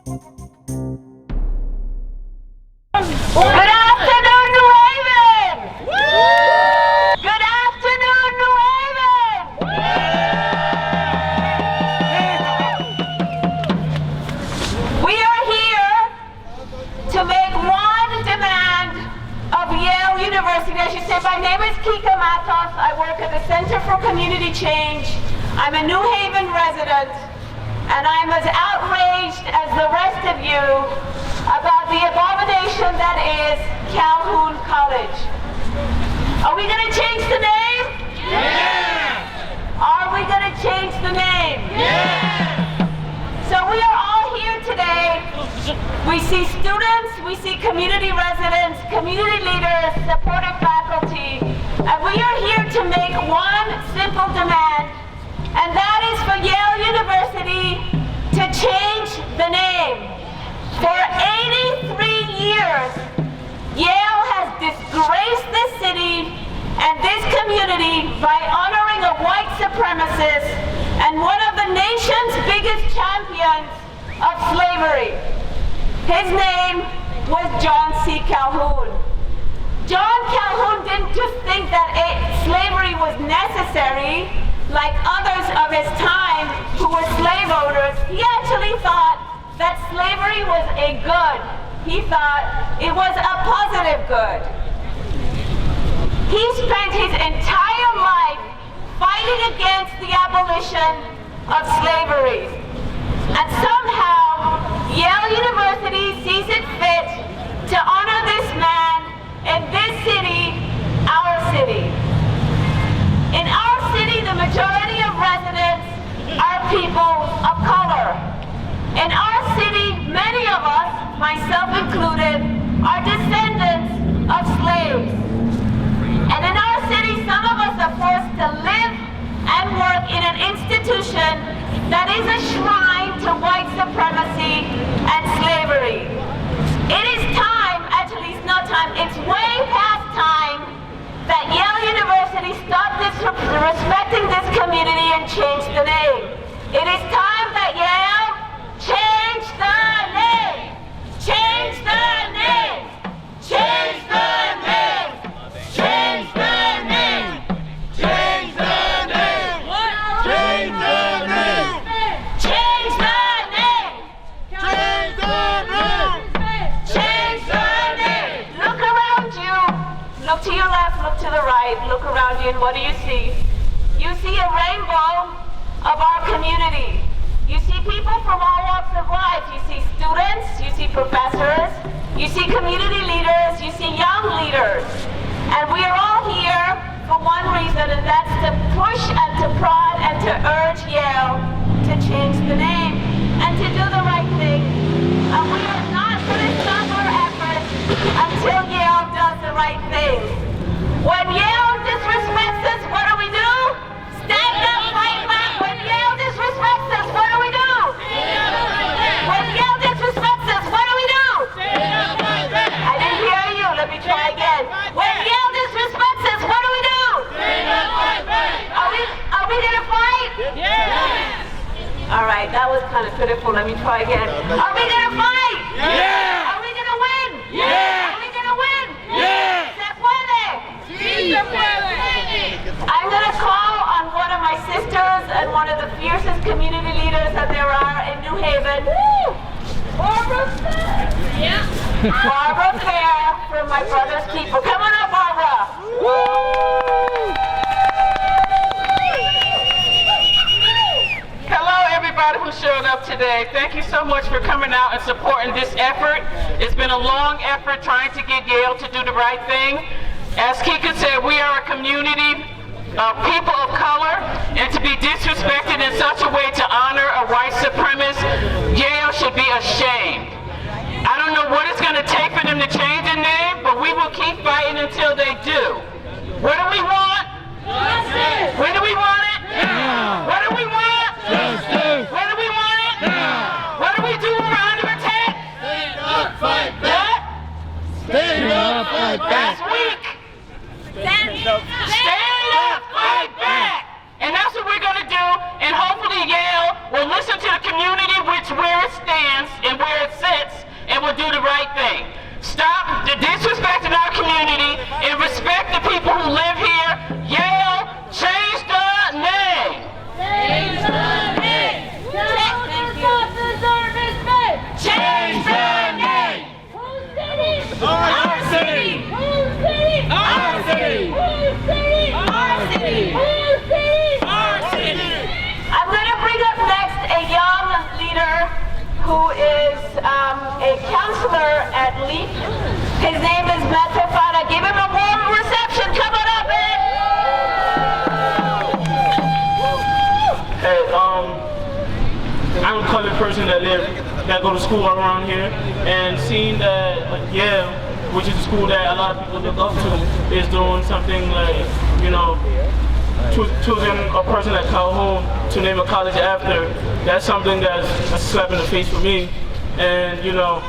Good afternoon, New Haven! Good afternoon, New Haven! We are here to make one demand of Yale University. I should say, my name is Kika Matos. I work at the Center for Community Change. I'm a New Haven resident, and I'm as outraged as the rest of you about the abomination that is Calhoun College. Are we going to change the name? Yeah! Are we going to change the name? Yeah! So we are all here today. We see students, we see community residents, community leaders, supportive faculty, and we are here to make one simple demand, and that is for Yale University to change the name. For 83 years, Yale has disgraced this city and this community by honoring a white supremacist and one of the nation's biggest champions of slavery. His name was John C. Calhoun. John Calhoun didn't just think that slavery was necessary like others of his time who were slave owners. He actually thought that slavery was a good. He thought it was a positive good. He spent his entire life fighting against the abolition of slavery. And somehow, Yale University sees it fit to honor this man in this city, our city. In our city, the majority of residents are people of color. In our city, many of us, myself included, are descendants of slaves. And in our city, some of us are forced to live and work in an institution that is a shrine to white supremacy and slavery. It is time, actually it's not time, it's way past time that Yale University stop disrespecting this community and change the name. It is time that Yale change the name! Change the name! Change the name! Change the name! Change the name! Change the name! Change the name! Change the name! Change the name! Look around you. Look to your left, look to the right. Look around you, and what do you see? You see a rainbow of our community. You see people from all walks of life. You see students, you see professors, you see community leaders, you see young leaders. And we are all here for one reason, and that's to push and to prod and to urge Yale to change the name and to do the right thing. And we are not going to stop our efforts until Yale does the right thing. When Yale disrespects us, what do we do? Stand up, fight back. When Yale disrespects us, what do we do? When Yale disrespects us, what do we do? I didn't hear you. Let me try again. When Yale disrespects us, what do we do? Are we going to fight? Yes! All right, that was kind of pitiful. Let me try again. Are we going to fight? Yeah! Are we going to win? Yeah! Are we going to win? Yeah! Se puede! Sí se puede! I'm going to call on one of my sisters and one of the fiercest community leaders that there are in New Haven. Barbara Fair. Yeah. Barbara Fair from my brother's people. Come on up, Barbara. Hello, everybody who showed up today. Thank you so much for coming out and supporting this effort. It's been a long effort trying to get Yale to do the right thing. As Kika said, we are a community of people of color, and to be disrespected in such a way to honor a white supremacist, Yale should be ashamed. I don't know what it's going to take for them to change the name, but we will keep fighting until they do. What do we want? Justice! When do we want it? Now! What do we want? Justice! When do we want it? Now! What do we do when we're under attack? Stand up, fight back! What? Stand up, fight back! Last week. Stand Stand up, fight back! And that's what we're going to do, and hopefully Yale will listen to the community where it stands and where Our city! Our city! Our city! Our city! I'm going to bring up next a young leader who is a counselor at LEAP. His name is Matt Tefada. Give him a warm reception. Come on up, man. Hey, I'm a colored person that go to school around here, and seeing that Yale, which is a school that a lot of people look up to, is doing something like, you know, choosing a person like Calhoun to name a college after, that's something that's a slap in the face for me. And, you know,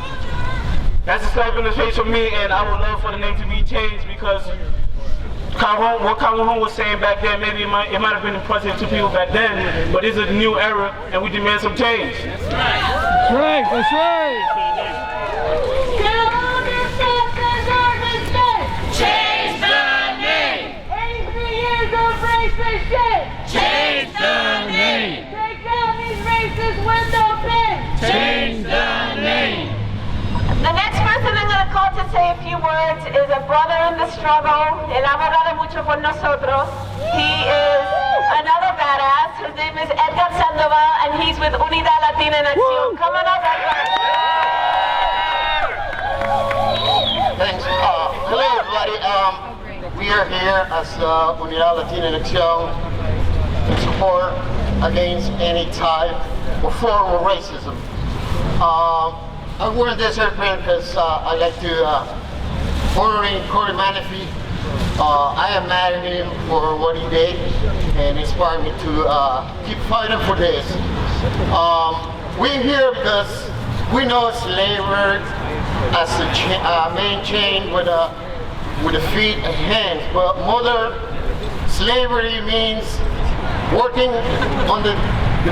that's a slap in the face for me, and I would love for the name to be changed because Calhoun, what Calhoun was saying back then, maybe it might have been impressive to people back then, but it's a new era, and we demand some change. That's right, that's right. Change the name. 83 years of racist shit. Change the name. Take out these racist window pins. Change the name. The next person I'm going to call to say a few words is a brother in the struggle, enamorado mucho por nosotros. He is another badass. His name is Edgar Sandoval, and he's with Unidad Latina en Acción. Come on up, Edgar. Thanks. Hello, everybody. We are here as Unidad Latina en Acción in support against any type or form of racism. I'm wearing this airplane because I like to honoring Corey Menifee. I am mad at him for what he did and inspired me to keep fighting for this. We're here because we know slavery as the main chain with the feet and hands, but modern slavery means working on the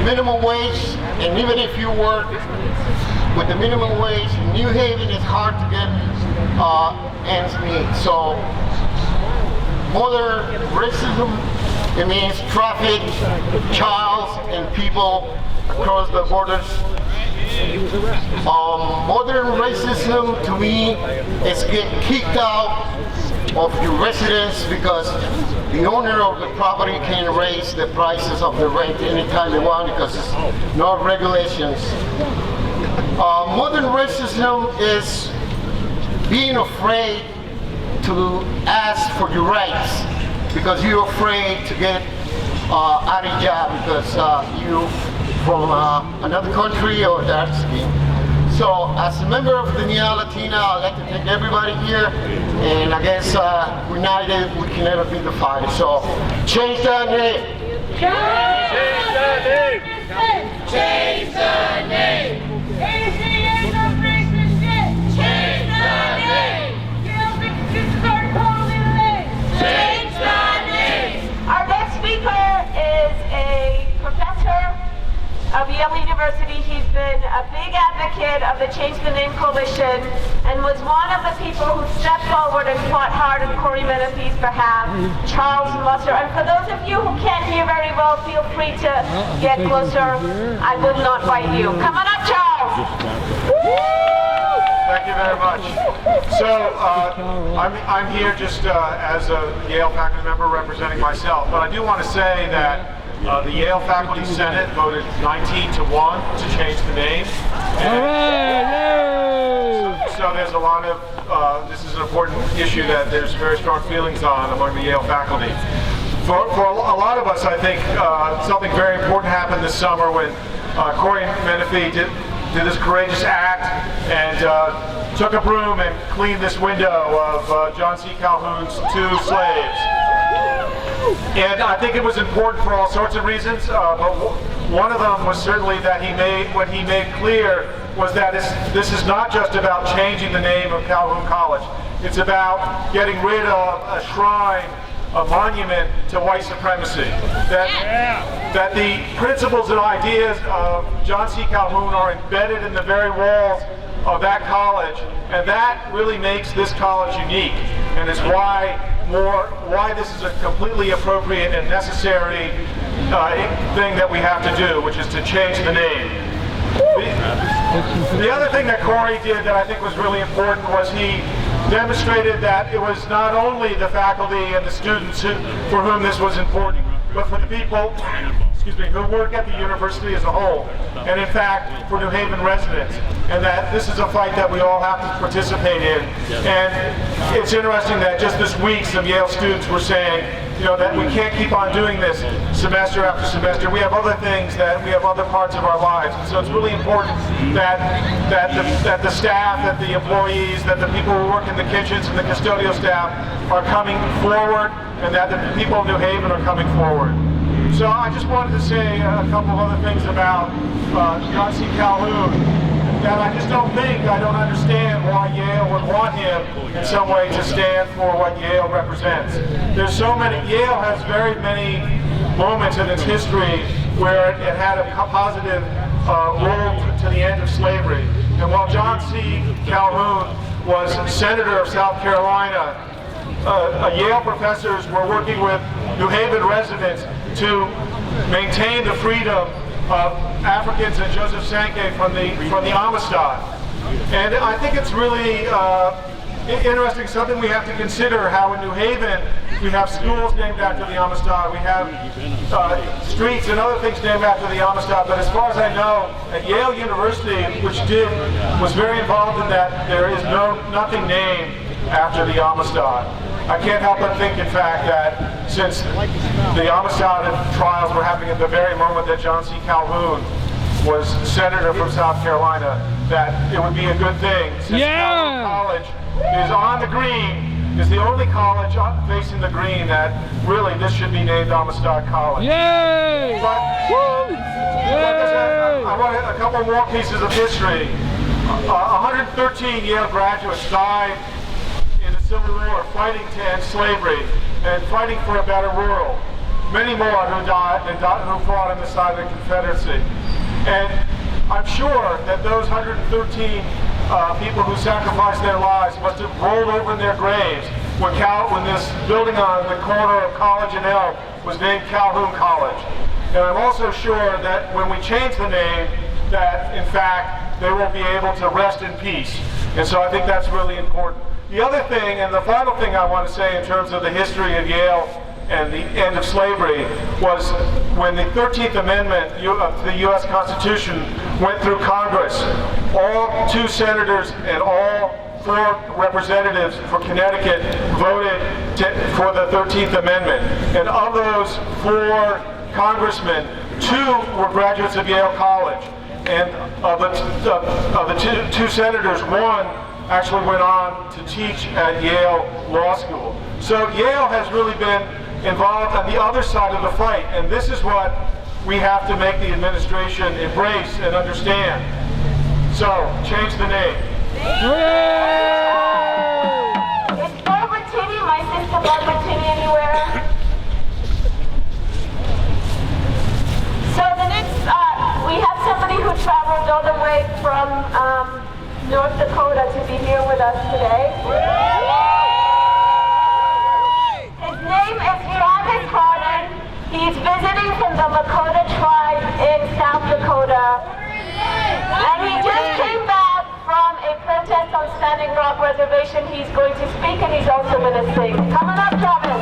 minimum wage, and even if you work with the minimum wage, in New Haven it's hard to get ends meet. So modern racism, it means traffic, child, and people across the borders. Modern racism to me is get kicked out of your residence because the owner of the property can raise the prices of the rent anytime they want because there's no regulations. Modern racism is being afraid to ask for your rights because you're afraid to get out of job because you from another country or dark skin. So as a member of the Unidad Latina, I'd like to thank everybody here, and I guess united we can never be divided. So change the name. Change the name. Change the name. 83 years of racist shit. Change the name. Yale victims are totally late. Change the name. Our next speaker is a professor of Yale University. He's been a big advocate of the Change the Name Coalition and was one of the people who stepped forward and fought hard on Corey Menifee's behalf, Charles Musser. And for those of you who can't hear very well, feel free to get closer. I will not bite you. Come on up, Charles. Thank you very much. So I'm here just as a Yale faculty member representing myself, but I do want to say that the Yale Faculty Senate voted 19-1 to change the name. So there's a lot of, this is an important issue that there's very strong feelings on among the Yale faculty. For a lot of us, I think something very important happened this summer when Corey Menifee did this courageous act and took a broom and cleaned this window of John C. Calhoun's 2 slaves. And I think it was important for all sorts of reasons, but one of them was certainly that what he made clear was that this is not just about changing the name of Calhoun College. It's about getting rid of a shrine, a monument to white supremacy. That the principles and ideas of John C. Calhoun are embedded in the very walls of that college, and that really makes this college unique, and is why this is a completely appropriate and necessary thing that we have to do, which is to change the name. The other thing that Corey did that I think was really important was he demonstrated that it was not only the faculty and the students for whom this was important, but for the people who work at the university as a whole, and in fact for New Haven residents, and that this is a fight that we all have to participate in. And it's interesting that just this week some Yale students were saying, that we can't keep on doing this semester after semester. We have other things, we have other parts of our lives. And so it's really important that the staff, that the employees, that the people who work in the kitchens and the custodial staff are coming forward, and that the people of New Haven are coming forward. So I just wanted to say a couple of other things about John C. Calhoun. That I don't understand why Yale would want him in some way to stand for what Yale represents. There's so many, Yale has very many moments in its history where it had a positive role to the end of slavery. And while John C. Calhoun was Senator of South Carolina, Yale professors were working with New Haven residents to maintain the freedom of Africans and Joseph Sankey from the Amistad. And I think it's really interesting, something we have to consider, how in New Haven we have schools named after the Amistad, we have streets and other things named after the Amistad, but as far as I know, at Yale University, which was very involved in that, there is nothing named after the Amistad. I can't help but think, in fact, that since the Amistad trials were happening at the very moment that John C. Calhoun was senator from South Carolina, that it would be a good thing, since Calhoun College is on the green, is the only college facing the green, that really this should be named Amistad College. Yay! But I want a couple more pieces of history. 113 Yale graduates died in the Civil War fighting to end slavery and fighting for a better world. Many more who fought on the side of the Confederacy. And I'm sure that those 113 people who sacrificed their lives must have rolled over in their graves when this building on the corner of College and Elm was named Calhoun College. And I'm also sure that when we change the name, that in fact they will be able to rest in peace. And so I think that's really important. The other thing, and the final thing I want to say in terms of the history of Yale and the end of slavery, was when the 13th Amendment to the U.S. Constitution went through Congress, all 2 senators and all 4 representatives for Connecticut voted for the 13th Amendment. And of those 4 congressmen, 2 were graduates of Yale College. And of the 2 senators, 1 actually went on to teach at Yale Law School. So Yale has really been involved on the other side of the fight, and this is what we have to make the administration embrace and understand. So, change the name. Is Barbara Tinney, my sister Barbara Tinney, anywhere? So the next, we have somebody who traveled all the way from North Dakota to be here with us today. His name is Travis Harden. He's visiting from the Lakota tribe in South Dakota. And he just came back from a protest on Standing Rock Reservation. He's going to speak and he's also going to sing. Coming up, Travis.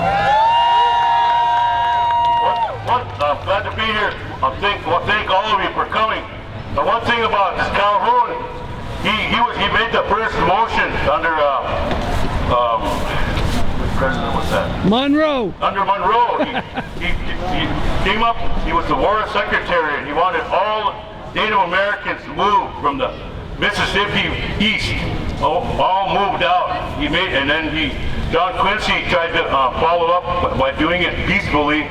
I'm glad to be here. Thank all of you for coming. The one thing about this Calhoun, he made the first motion under which president was that? Monroe. Under Monroe. He came up, he was the war secretary, and he wanted all Native Americans to move from the Mississippi east. All moved out. John Quincy tried to follow up by doing it peacefully.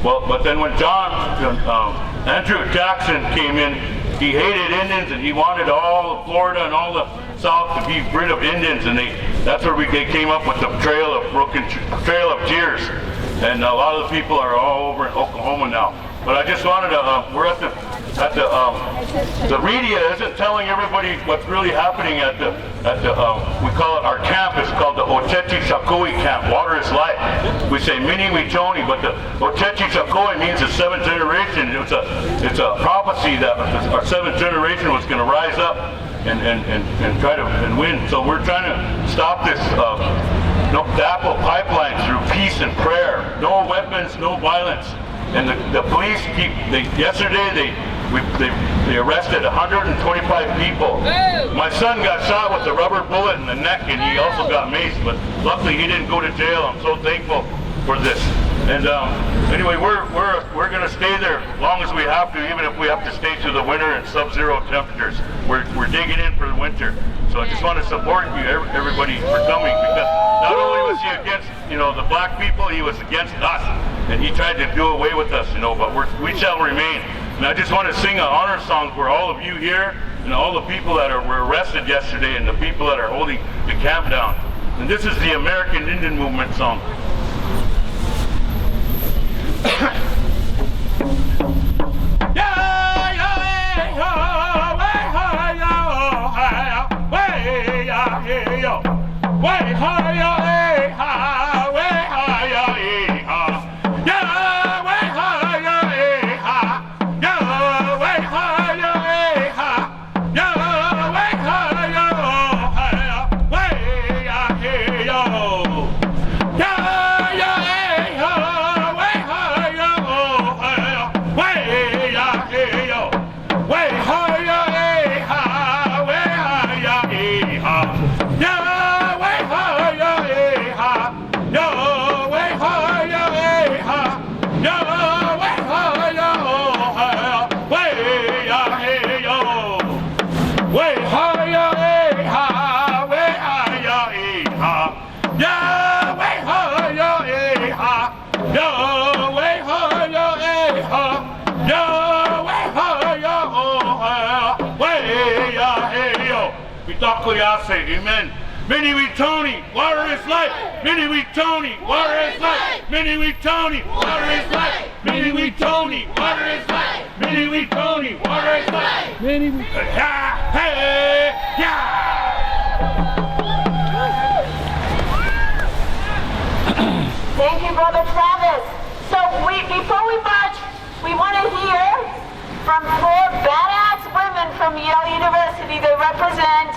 Well, but then when Andrew Jackson came in, he hated Indians and he wanted all of Florida and all the South to be rid of Indians, and that's where they came up with the Trail of Tears. And a lot of the people are all over in Oklahoma now. But I just wanted to, we're at the media isn't telling everybody what's really happening we call it our camp, it's called the Ochechi Sakui camp, water is life. We say Mini Witoni, but the Ochechi Sakui means the 7th generation. It's a prophecy that our 7th generation was going to rise up and try to win. So we're trying to stop this DAPL pipeline through peace and prayer. No weapons, no violence. And the police yesterday they arrested 125 people. My son got shot with a rubber bullet in the neck, and he also got maced, but luckily he didn't go to jail. I'm so thankful for this. And anyway, we're going to stay there as long as we have to, even if we have to stay through the winter in sub-zero temperatures. We're digging in for the winter. So I just want to support you, everybody, for coming, because not only was he against, the black people, he was against us, and he tried to do away with us, but we shall remain. And I just want to sing an honor song for all of you here and all the people that were arrested yesterday and the people that are holding the camp down. And this is the American Indian Movement song. Amen. Many we Tony, water is life. Many we Tony, water is life. Many we Tony, water is life. Many we Tony, water is life. Many we Tony, water is life. Many we hey, yeah. Thank you, Brother Travis. So before we march, we want to hear from 4 badass women from Yale University. They represent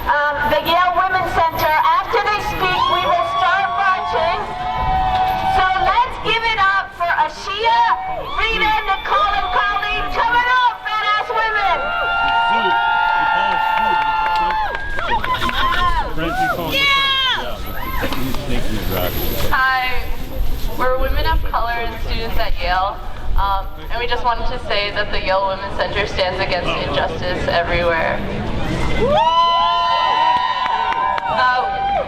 the Yale Women's Center. After they speak, we will start marching. So let's give it up for Ashia, Rita, Nicole, and Colleen. Coming up, badass women. Hi, we're women of color and students at Yale. And we just wanted to say that the Yale Women's Center stands against injustice everywhere.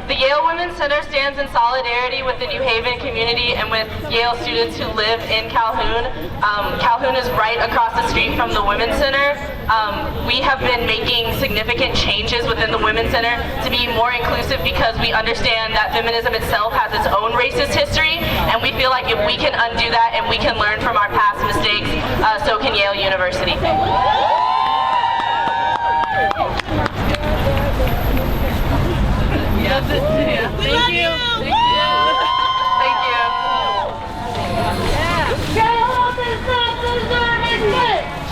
The Yale Women's Center stands in solidarity with the New Haven community and with Yale students who live in Calhoun. Calhoun is right across the street from the Women's Center. We have been making significant changes within the Women's Center to be more inclusive because we understand that feminism itself has its own racist history, and we feel like if we can undo that and we can learn from our past mistakes, so can Yale University. Thank you. Thank you.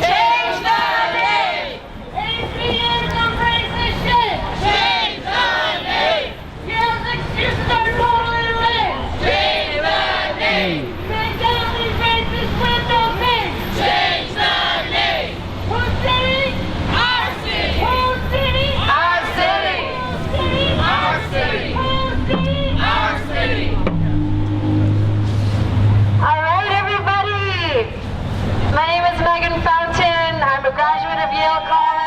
Change the name! Atheism, racist shit! Change the name! Yale's excuses are totally lame! Change the name! Make all these racist window things! Change the name! Whose city? Our city! Whose city? Our city! Our city! Whose city? Our city! All right, everybody! My name is Megan Fountain. I'm a graduate of Yale College.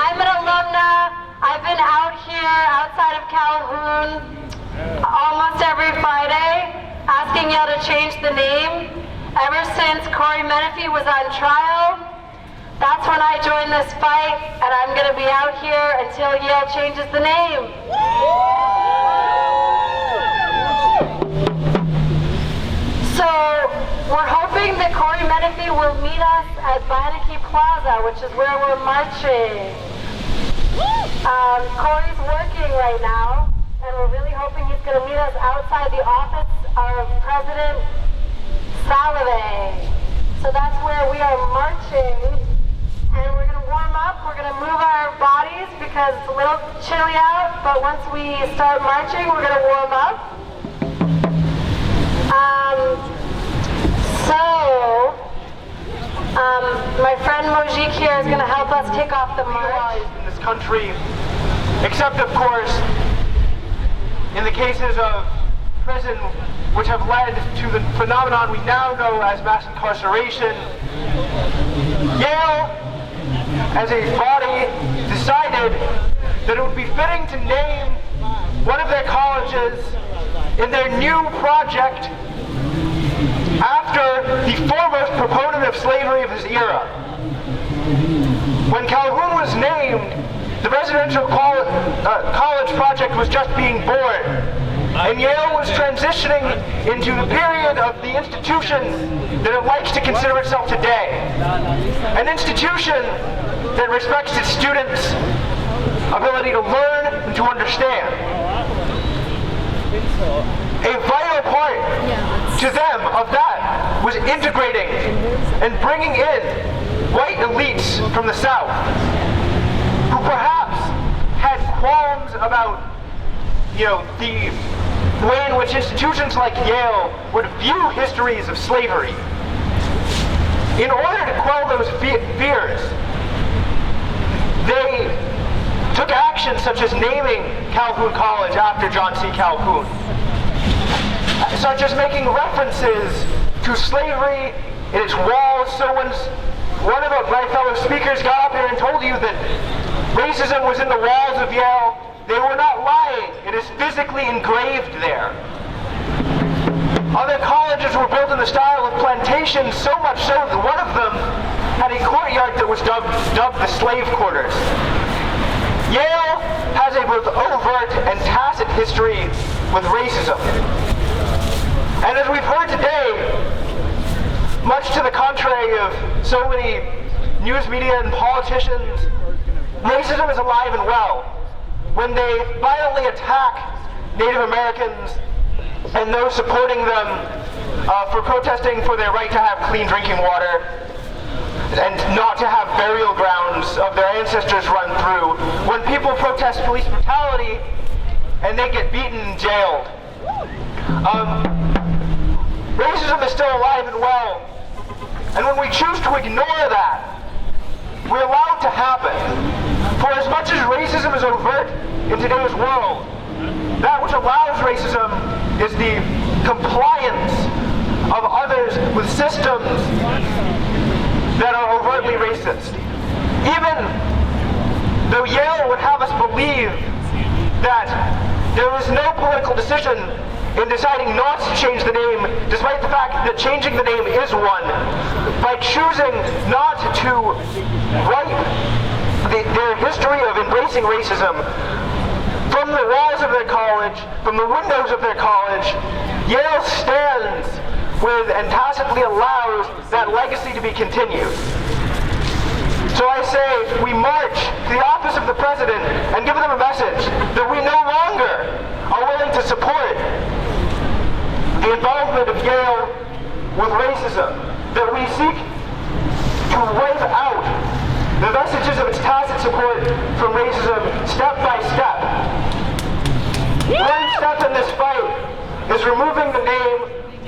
I'm an alumna. I've been out here outside of Calhoun almost every Friday asking Yale to change the name. Ever since Corey Menifee was on trial, that's when I joined this fight, and I'm going to be out here until Yale changes the name. So we're hoping that Corey Menifee will meet us at Beinecke Plaza, which is where we're marching. Corey's working right now, and we're really hoping he's going to meet us outside the office of President Salave. So that's where we are marching, and we're going to warm up because it's a little chilly out, but once we start marching, we're going to warm up. My friend Mojik here is going to help us kick off the march. In this country, except of course in the cases of prison which have led to the phenomenon we now know as mass incarceration. Yale, as a body, decided that it would be fitting to name one of their colleges in their new project after the foremost proponent of slavery of his era. When Calhoun was named, the residential college project was just being born, and Yale was transitioning into the period of the institution that it likes to consider itself today. An institution that respects its students' ability to learn and to understand. A vital part to them of that was integrating and bringing in white elites from the South who perhaps had qualms about, the way in which institutions like Yale would view histories of slavery. In order to quell those fears, they took action such as naming Calhoun College after John C. Calhoun, such as making references to slavery in its walls. So when one of my fellow speakers got up here and told you that racism was in the walls of Yale, they were not lying. It is physically engraved there. Other colleges were built in the style of plantations, so much so that one of them had a courtyard that was dubbed the slave quarters. Yale has a both overt and tacit history with racism. And as we've heard today, much to the contrary of so many news media and politicians, racism is alive and well. When they violently attack Native Americans and those supporting them for protesting for their right to have clean drinking water and not to have burial grounds of their ancestors run through, when people protest police brutality and they get beaten and jailed. Racism is still alive and well, and when we choose to ignore that, we allow it to happen. For as much as racism is overt in today's world, that which allows racism is the compliance of others with systems that are overtly racist. Even though Yale would have us believe that there is no political decision in deciding not to change the name, despite the fact that changing the name is one, by choosing not to write their history of embracing racism from the walls of their college, from the windows of their college, Yale stands with and tacitly allows that legacy to be continued. So I say, we march to the office of the president and give them a message that we no longer are willing to support the involvement of Yale with racism, that we seek to wipe out the vestiges of its tacit support from racism step by step. One step in this fight is removing the name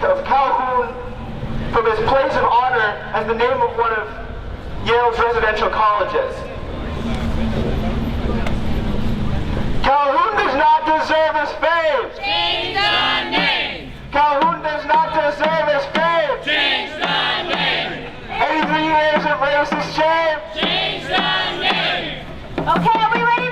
of Calhoun from his place of honor as the name of one of Yale's residential colleges. Calhoun does not deserve his fame. Change the name. Calhoun does not deserve his fame. Change the name. 83 years of racist shame. Change the name. Okay, are we ready